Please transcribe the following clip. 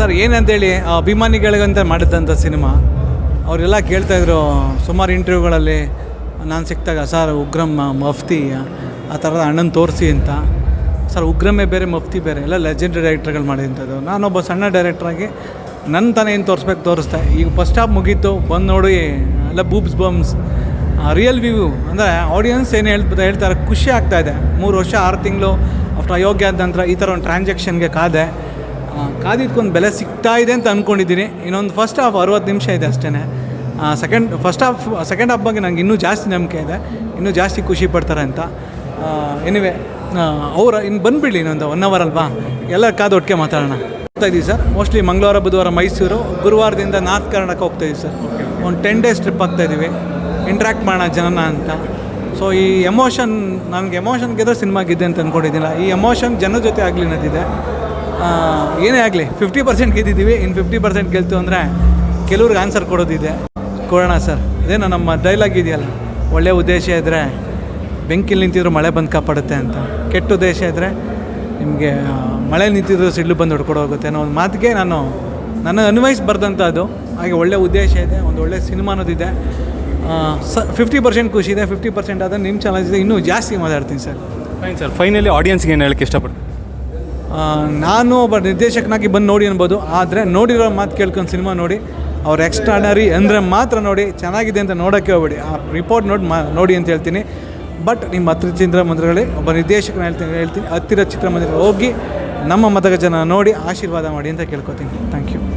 Sir ಏನಂತೇಳಿ ಅಭಿಮಾನಿಗಳಿಗಂತ ಮಾಡಿದಂಥ cinema ಅವರೆಲ್ಲ ಕೇಳ್ತಾಯಿದ್ರು ಸುಮಾರು ಇಂಟರ್ವ್ಯೂಗಳಲ್ಲಿ ನಾನು ಸಿಕ್ಕಿದಾಗ ಸರ್ ಉಗ್ರಂ ಮಫ್ತಿ ಆ ಥರದ ಅಣ್ಣನ ತೋರಿಸಿ ಅಂತ. ಸರ್ ಉಗ್ರಮೇ ಬೇರೆ ಮಫ್ತಿ ಬೇರೆ, ಎಲ್ಲ ಲೆಜೆಂಡರಿ ಡೈರೆಕ್ಟರ್ಗಳು ಮಾಡಿದಂಥದ್ದು. ನಾನೊಬ್ಬ ಸಣ್ಣ ಡೈರೆಕ್ಟ್ರಾಗಿ ನನ್ನ ತಾನೇ ಏನು ತೋರಿಸ್ದೆ. ಈಗ ಫಸ್ಟ್ ಹಾಫ್ ಮುಗೀತು, ಬಂದು ನೋಡಿ ಎಲ್ಲ ಬೂಬ್ಸ್ ಬಂಬ್ಸ್ ರಿಯಲ್ ವ್ಯೂ ಅಂದರೆ ಆಡಿಯನ್ಸ್ ಏನು ಹೇಳ್ತಾರೆ ಖುಷಿ ಆಗ್ತಾಯಿದೆ. 3 ವರ್ಷ 6 ತಿಂಗಳು ಆಫ್ಟರ್ ಅಯೋಗ್ಯ ಆದ ನಂತರ ಈ ಥರ ಒಂದು ಟ್ರಾನ್ಸಾಕ್ಷನ್ಗೆ ಕಾದಿದ್ಕೊಂದು ಬೆಲೆ ಸಿಗ್ತಾ ಇದೆ ಅಂತ ಅಂದ್ಕೊಂಡಿದ್ದೀನಿ. ಇನ್ನೊಂದು ಫಸ್ಟ್ ಹಾಫ್ 60 ನಿಮಿಷ ಇದೆ ಅಷ್ಟೇ. ಸೆಕೆಂಡ್ ಹಾಫ್ ಬಗ್ಗೆ ನಂಗೆ ಇನ್ನೂ ಜಾಸ್ತಿ ನಂಬಿಕೆ ಇದೆ, ಇನ್ನೂ ಜಾಸ್ತಿ ಖುಷಿ ಪಡ್ತಾರೆ ಅಂತ. ಎನಿವೆ ಅವ್ರು ಇನ್ನು ಬಂದುಬಿಡಲಿ, ಇನ್ನೊಂದು 1 ಅವರ್ ಅಲ್ವಾ, ಎಲ್ಲ ಕಾದು ಒಟ್ಟಿಗೆ ಮಾತಾಡೋಣ. ಹೋಗ್ತಾಯಿದ್ದೀವಿ ಸರ್, ಮೋಸ್ಟ್ಲಿ ಮಂಗಳವಾರ ಬುಧವಾರ ಮೈಸೂರು, ಗುರುವಾರದಿಂದ ನಾರ್ತ್ ಕರ್ನಾಟಕ ಹೋಗ್ತಾಯಿದ್ದೀವಿ ಸರ್. ಒಂದು 10 ಡೇಸ್ ಟ್ರಿಪ್ ಆಗ್ತಾಯಿದ್ದೀವಿ, ಇಂಟ್ರ್ಯಾಕ್ಟ್ ಮಾಡೋಣ ಜನನ ಅಂತ. ಸೊ ಈ ಎಮೋಷನ್ ನನಗೆ ಎಮೋಷನ್ ಗೆದ್ರೆ ಸಿನಿಮಾ ಗೆದ್ದೆ ಅಂತ ಅಂದ್ಕೊಂಡಿದ್ದಿಲ್ಲ. ಈ ಎಮೋಷನ್ ಜನದ ಜೊತೆ ಆಗಲಿ ಅನ್ನೋದಿದೆ. ಏನೇ ಆಗಲಿ 50% ಗೆದ್ದಿದ್ದೀವಿ, ಇನ್ನು 50% ಗೆಲ್ತು ಅಂದರೆ ಕೆಲವ್ರಿಗೆ ಆನ್ಸರ್ ಕೊಡೋಣ ಸರ್. ಇದೇನೋ ನಮ್ಮ ಡೈಲಾಗ್ ಇದೆಯಲ್ಲ, ಒಳ್ಳೆಯ ಉದ್ದೇಶ ಇದ್ದರೆ ಬೆಂಕಿಲಿ ನಿಂತಿದ್ರು ಮಳೆ ಬಂದು ಕಾಪಾಡುತ್ತೆ ಅಂತ, ಕೆಟ್ಟ ಉದ್ದೇಶ ಇದ್ದರೆ ನಿಮಗೆ ಮಳೆ ನಿಂತಿದ್ರು ಸಿಡ್ಲು ಬಂದು ಹೊಡ್ಕೊಂಡು ಹೋಗುತ್ತೆ ಅನ್ನೋ ಒಂದು ಮಾತಿಗೆ ನನ್ನ ಅನ್ವಯಿಸಿ ಬರ್ದಂಥದ್ದು. ಹಾಗೆ ಒಳ್ಳೆಯ ಉದ್ದೇಶ ಇದೆ, ಒಂದು ಒಳ್ಳೆಯ ಸಿನಿಮಾ ಅನ್ನೋದಿದೆ. 50% ಖುಷಿ ಇದೆ, 50% ಆದರೆ ನಿಮ್ಮ ಚಾಲೆಂಜ್ ಇದೆ, ಇನ್ನೂ ಜಾಸ್ತಿ ಮಾತಾಡ್ತೀನಿ ಸರ್. ಫೈನ್ ಸರ್, ಫೈನಲಿ ಆಡಿಯನ್ಸ್ಗೆ ಏನು ಹೇಳೋಕ್ಕೆ ಇಷ್ಟಪಡ್ತೀನಿ. ನಾನು ಒಬ್ಬ ನಿರ್ದೇಶಕನಾಗಿ ಬಂದು ನೋಡಿ ಅನ್ಬೋದು, ಆದರೆ ನೋಡಿರೋ ಮಾತು ಕೇಳ್ಕೊಂಡು ಸಿನಿಮಾ ನೋಡಿ, ಅವ್ರು ಎಕ್ಸ್ಟ್ರಾನರಿ ಅಂದರೆ ಮಾತ್ರ ನೋಡಿ, ಚೆನ್ನಾಗಿದೆ ಅಂತ ನೋಡೋಕ್ಕೆ ಹೋಗ್ಬೇಡಿ, ಆ ರಿಪೋರ್ಟ್ ನೋಡಿ ಅಂತ ಹೇಳ್ತೀನಿ. ಬಟ್ ನಿಮ್ಮ ಹತ್ತಿರ ಚಿತ್ರಮಂದಿರಗಳಲ್ಲಿ ಒಬ್ಬ ನಿರ್ದೇಶಕನ ಹೇಳ್ತೀನಿ ಹತ್ತಿರ ಚಿತ್ರಮಂದಿರ ಹೋಗಿ ನಮ್ಮ ಮತಗಜನ ನೋಡಿ ಆಶೀರ್ವಾದ ಮಾಡಿ ಅಂತ ಕೇಳ್ಕೊತೀನಿ. Thank you.